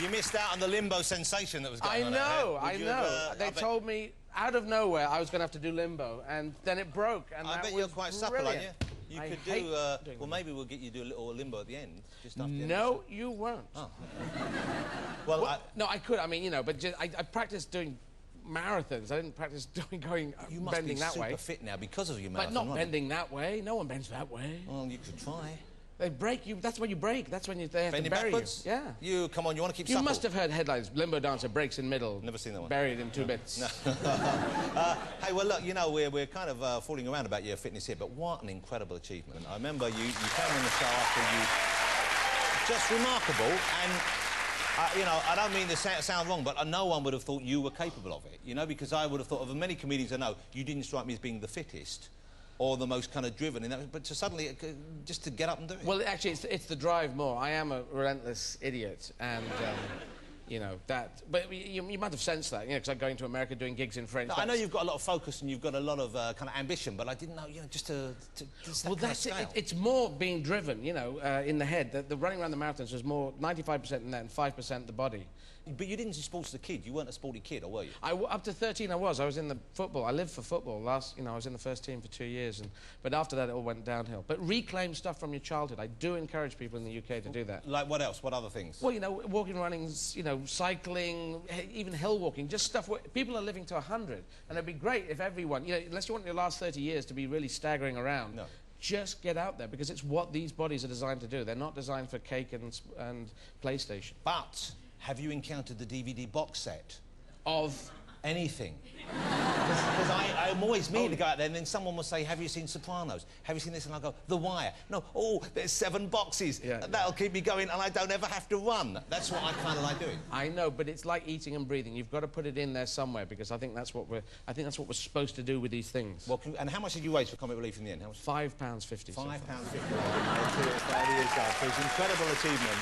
You missed out on the limbo sensation that was going on. I know. They told me out of nowhere I was going to have to do limbo, and then it broke. And I bet you're quite supple, aren't you? You could do. Well, maybe we'll get you to do a little limbo at the end, just after the end. No, you won't. Oh. Well, no, I could. I mean, you know, but just, I practiced doing marathons. I didn't practice bending that way. You must be super fit now because of your marathon. But not bending that way. No one bends that way. Well, you could try. They break you. That's when you break. That's when they have Bending to bury backwards? you. Yeah. You come on. You want to keep supple. You must have heard headlines. Limbo dancer breaks in middle. Never seen that one. Buried in two bits. No. Hey, well, look, you know, we're kind of fooling around about your fitness here, but what an incredible achievement. I remember you came on the show after you... Just remarkable, and... you know, I don't mean to sound wrong, but no one would have thought you were capable of it, you know, because I would have thought of many comedians I know, you didn't strike me as being the fittest or the most kind of driven in that, but to suddenly, just to get up and do it. Well, actually, it's the drive more. I am a relentless idiot, and, you know, that... But you might have sensed that, you know, because I'm going to America doing gigs in French. No, I know you've got a lot of focus and you've got a lot of kind of ambition, but I didn't know, you know, just to well, that's it. It's more being driven, you know, in the head. The running around the marathons was more 95% in that and 5% the body. But you didn't do sports as a kid. You weren't a sporty kid, or were you? Up to 13, I was. I was in the football. I lived for football. You know, I was in the first team for 2 years, but after that, it all went downhill. But reclaim stuff from your childhood. I do encourage people in the UK to do that. Like what else? What other things? Well, you know, walking, running, you know, cycling, even hill walking, just stuff where people are living to 100, and it'd be great if everyone, you know, unless you want your last 30 years to be really staggering around. No. Just get out there, because it's what these bodies are designed to do. They're not designed for cake and PlayStation. But have you encountered the DVD box set? Of? Anything. Because I'm always meaning to go out there, and then someone will say, have you seen Sopranos? Have you seen this? And I'll go, The Wire. No, oh, there's 7 boxes. Yeah, that'll keep me going, and I don't ever have to run. That's what I kind of like doing. I know, but it's like eating and breathing. You've got to put it in there somewhere, because I think that's what we're supposed to do with these things. Well, and how much did you raise for Comic Relief in the end? How much? £5.50. £5.50. It's an incredible achievement.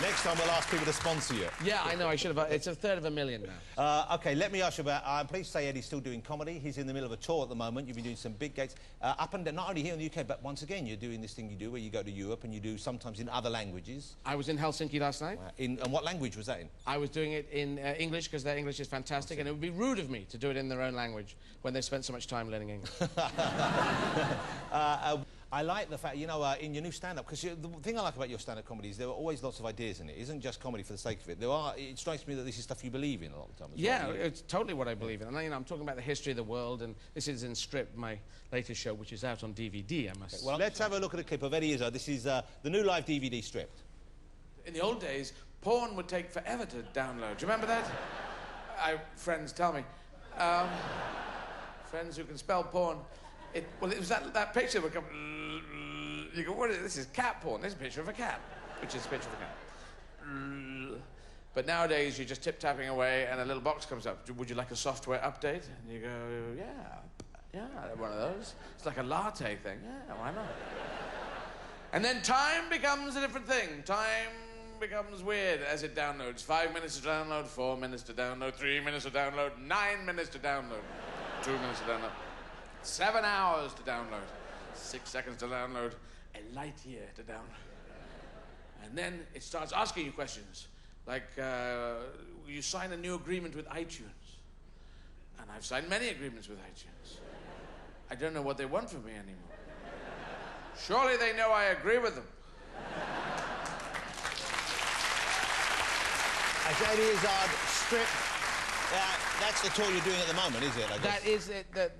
Next time we'll ask people to sponsor you. Yeah, I know, I should have. It's $250,000 now. OK, let me ask you about... I'm pleased to say Eddie's still doing comedy. He's in the middle of a tour at the moment. You've been doing some big gigs. Up and down, not only here in the UK, but once again, you're doing this thing you do where you go to Europe and you do sometimes in other languages. I was in Helsinki last night. And what language was that in? I was doing it in English, because their English is fantastic, and it would be rude of me to do it in their own language when they spent so much time learning English. I like the fact, you know, in your new stand-up, because the thing I like about your stand-up comedy is there are always lots of ideas in it. It isn't just comedy for the sake of it. It strikes me that this is stuff you believe in a lot of the time. Yeah, it's totally what I believe in. And, you know, I'm talking about the history of the world, and this is in Strip, my latest show, which is out on DVD, I must say. Well, let's have a look at a clip of Eddie Izzard. This is the new live DVD Stripped. In the old days, porn would take forever to download. Do you remember that? Friends tell me. Friends who can spell porn. It was that picture would come... You go, what is this? Is cat porn. This is a picture of a cat, which is a picture of a cat. But nowadays, you're just tip-tapping away, and a little box comes up. Would you like a software update? And you go, yeah, one of those. It's like a latte thing. Yeah, why not? And then time becomes a different thing. Time becomes weird as it downloads. 5 minutes to download, 4 minutes to download, 3 minutes to download, 9 minutes to download, 2 minutes to download, 7 hours to download, 6 seconds to download, a light year to download. And then it starts asking you questions, like, you sign a new agreement with iTunes. And I've signed many agreements with iTunes. I don't know what they want from me anymore. Surely they know I agree with them. As Eddie Izzard, Stripped. That's the tour you're doing at the moment, is it? I guess?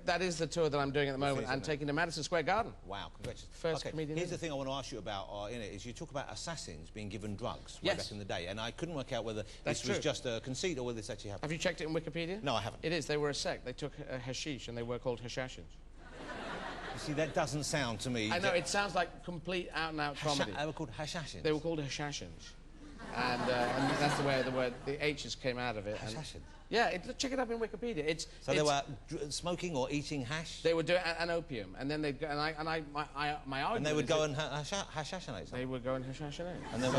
That is the tour that I'm doing at the moment. I'm taking to Madison Square Garden. Wow, congratulations. First comedian. Here's the thing I want to ask you about in it, is you talk about assassins being given drugs way yes. back in the day, and I couldn't work out whether That's this was true. just a conceit or whether this actually happened. Have you checked it in Wikipedia? No, I haven't. It is. They were a sect. They took hashish, and they were called hashashins. You see, that doesn't sound to me... I know, it sounds like complete out-and-out comedy. They were called hashashins? They were called hashashins. And that's the way the word, the H's came out of it. Hashashins? Yeah, check it up in Wikipedia. So they were smoking or eating hash? They would do an opium, and then they'd go, my argument and they would go and hashashinate. They would go and hashashinate. And then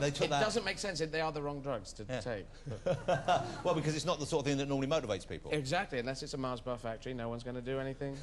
they took that... It doesn't make sense. They are the wrong drugs to take. Well, because it's not the sort of thing that normally motivates people. Exactly, unless it's a Mars bar factory, no one's going to do anything.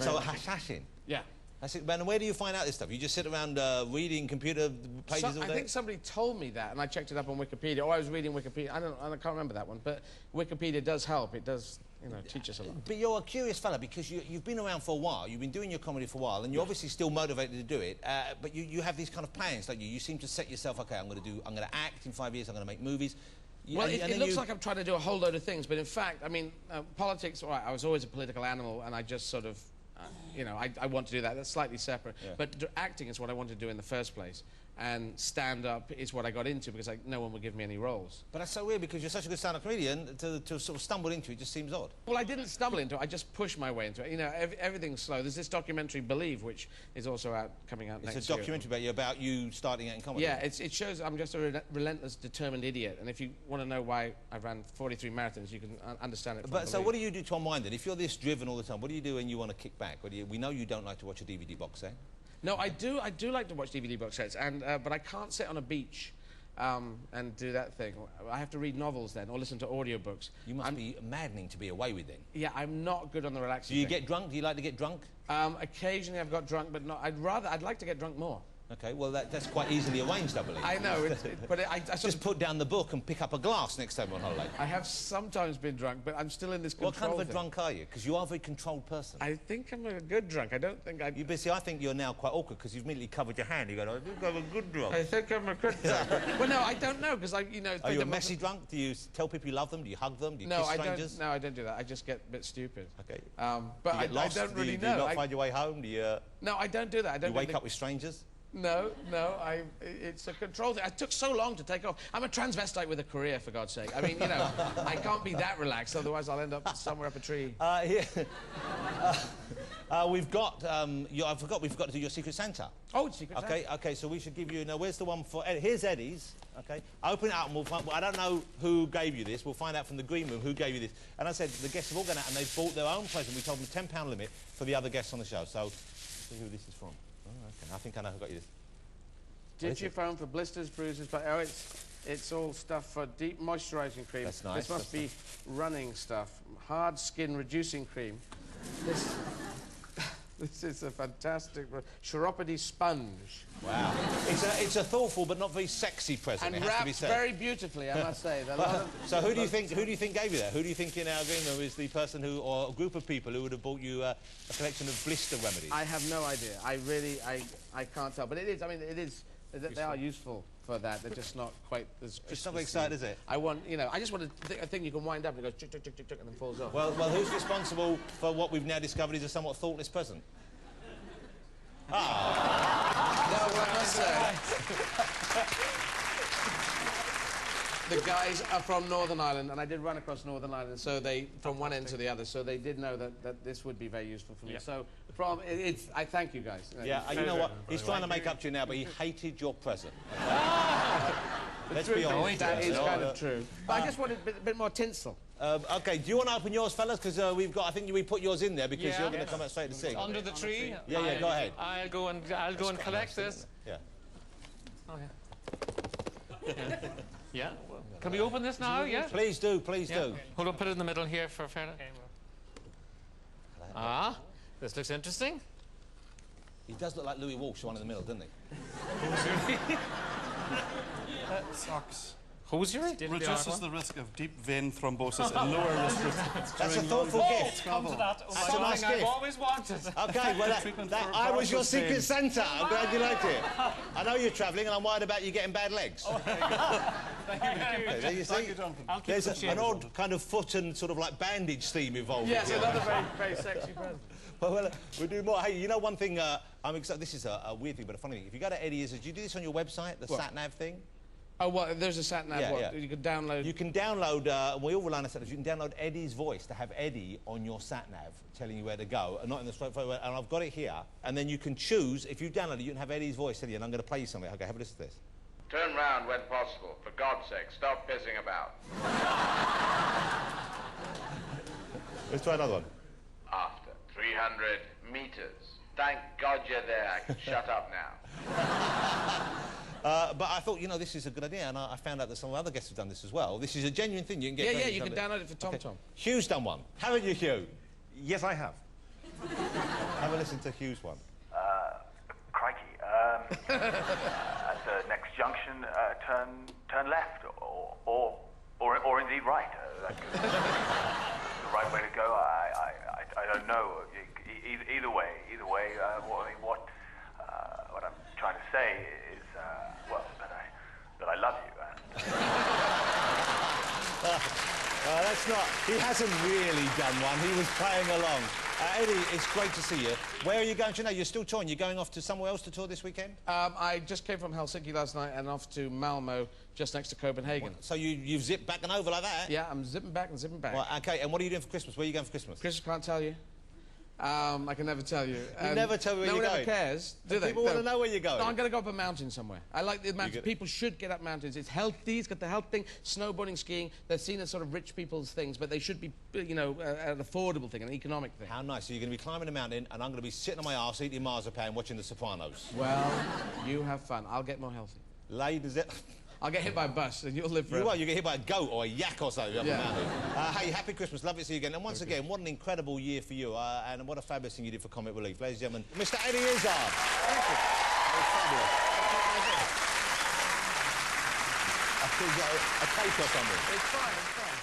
So a hashashin? Yeah. That's it. Man, where do you find out this stuff? You just sit around reading computer pages all day? I think somebody told me that, and I checked it up on Wikipedia. Or I was reading Wikipedia. I can't remember that one, but Wikipedia does help. It does, you know, teach us a lot. But you're a curious fella because you've been around for a while. You've been doing your comedy for a while, and you're obviously still motivated to do it. But you have these kind of plans, don't you? You seem to set yourself, okay, I'm going to act in 5 years. I'm going to make movies. Well, it looks like I'm trying to do a whole load of things, but in fact, I mean, politics. All right, I was always a political animal, and I just sort of. You know, I want to do that. That's slightly separate. Yeah. But acting is what I wanted to do in the first place. And stand-up is what I got into because no one would give me any roles. But that's so weird because you're such a good stand-up comedian, to sort of stumble into it just seems odd. Well, I didn't stumble into it. I just pushed my way into it. You know, everything's slow. There's this documentary, Believe, which is also coming out next year. It's a documentary about you starting out in comedy. Yeah, it shows I'm just a relentless, determined idiot. And if you want to know why I ran 43 marathons, you can understand it. But so what do you do to unwind it? If you're this driven all the time, what do you do when you want to kick back? We know you don't like to watch a DVD box set. No, I do like to watch DVD box sets, but I can't sit on a beach and do that thing. I have to read novels then, or listen to audiobooks. You must be maddening to be away with then. Yeah, I'm not good on the relaxing. Do you get drunk? Do you like to get drunk? Occasionally I've got drunk, but not. I'd like to get drunk more. Okay, well, that's quite easily arranged, I believe. I know, but I just put down the book and pick up a glass next time on holiday. I have sometimes been drunk, but I'm still in this control. What kind of a drunk are you? Because you are a very controlled person. I think I'm a good drunk. I don't think I... You see, I think you're now quite awkward because you've immediately covered your hand. You go, I think I'm a good drunk. I think I'm a good drunk. Well, no, I don't know, because you know... Are you a messy drunk? Do you tell people you love them? Do you hug them? Do you kiss strangers? No, I don't do that. I just get a bit stupid. Okay. But I don't really know. Do you not find your way home? Do you... No, I don't do that. I don't. You wake up with strangers? No, it's a control thing. It took so long to take off. I'm a transvestite with a career, for God's sake. I mean, you know, I can't be that relaxed, otherwise I'll end up somewhere up a tree. We've got, I forgot, we've got to do your Secret Santa. Oh, it's Secret Santa. Okay, so we should give you, now where's the one for, here's Eddie's, okay. Open it up and we'll find, I don't know who gave you this, we'll find out from the green room who gave you this. And I said, the guests have all gone out and they've bought their own present. We told them £10 limit for the other guests on the show, so see who this is from. I think I know who got you this. Digiphone for blisters, bruises, but it's all stuff for deep moisturising cream. That's nice. This must be running stuff. Hard skin reducing cream. This is a fantastic chiropody sponge. Wow. It's a thoughtful but not very sexy present. And wrapped very beautifully, I must say. So who do you think gave you that? Who do you think in our green room is the person who, or a group of people who would have bought you a collection of blister remedies? I have no idea. I can't tell. But it is. I mean, it is. They are useful for that. They're just not quite as... It's not very exciting, is it? I want, you know, I just want a thing you can wind up and it goes tick, tick, tick, tick, tick, and then falls off. Well, who's responsible for what we've now discovered is a somewhat thoughtless present? Ah. No, what I must say... The guys are from Northern Ireland, and I did run across Northern Ireland, so they, from one end to the other, so they did know that this would be very useful for me. Yeah. So, I thank you guys. Yeah, you know what? He's trying to make up to you now, but he hated your present. Let's be honest. That is kind of true. But I just wanted a bit more tinsel. Okay, do you want to open yours, fellas? Because I think we put yours in there because you're going to come out straight to sing. Under the tree? Yeah, go ahead. I'll go and collect this. Yeah. Oh, yeah. Yeah. Can we open this now? Yeah. Please do. Please do. Hold on. Put it in the middle here for fairness. Ah, this looks interesting. He does look like Louis Walsh, the one in the middle, doesn't he? Socks. Hosiery? Reduces the risk of deep vein thrombosis and lower risk. That's a thoughtful gift. Come to that. That's a nice gift. I've always wanted. Okay, well, I was your Secret Santa. I'm glad you liked it. I know you're travelling, and I'm worried about you getting bad legs. Oh, thank you. Okay, there you see. There's an odd kind of foot and sort of like bandage theme involved. Yes, another very, very sexy present. Well, we'll do more. Hey, you know one thing? I'm excited. This is a weird thing, but a funny thing. If you go to Eddie Izzard, do you do this on your website, the sat-nav thing? Oh, what? There's a sat-nav. Yeah. You can download. You can download. We all rely on sat-nav. You can download Eddie's voice to have Eddie on your sat-nav telling you where to go, and not in the straightforward. And I've got it here. And then you can choose. If you download it, you can have Eddie's voice telling you. And I'm going to play you something. Okay, have a listen to this. Turn round when possible. For God's sake, stop pissing about. Let's try another one. After 300 meters. Thank God you're there. I can shut up now. But I thought, you know, this is a good idea, and I found out that some other guests have done this as well. This is a genuine thing. You can get. Yeah, you can download it for TomTom. Okay. Hugh's done one. Haven't you, Hugh? Yes, I have. Have a listen to Hugh's one. at the next junction, turn left, or indeed right. That could be the right way to go. I don't know. Either way. What I'm trying to say is, well, that I love you. That's not... He hasn't really done one. He was playing along. Eddie, it's great to see you. Where are you going to now? You're still touring. You're going off to somewhere else to tour this weekend? I just came from Helsinki last night and off to Malmo, just next to Copenhagen. So you've zipped back and over like that? Yeah, I'm zipping back and zipping back. Well, OK, and what are you doing for Christmas? Where are you going for Christmas? Christmas, can't tell you. I can never tell you. You never tell me where no you're one going? ever cares, do they? People want to know where you're going. No, I'm going to go up a mountain somewhere. I like the mountains. People should get up mountains. It's healthy. It's got the health thing. Snowboarding, skiing. They're seen as sort of rich people's things, but they should be, you know, an affordable thing, an economic thing. How nice. So you're going to be climbing a mountain, and I'm going to be sitting on my arse eating marzipan watching The Sopranos. Well, you have fun. I'll get more healthy. Ladies... I'll get hit by a bus and you'll live forever. You will. You get hit by a goat or a yak or something up Yeah. the mountain. Hey, happy Christmas. Lovely to see you again. And once again, what an incredible year for you. And what a fabulous thing you did for Comic Relief. Ladies and gentlemen, Mr. Eddie Izzard. Thank you. That was fabulous. I think a cake or something. It's fine, it's fine.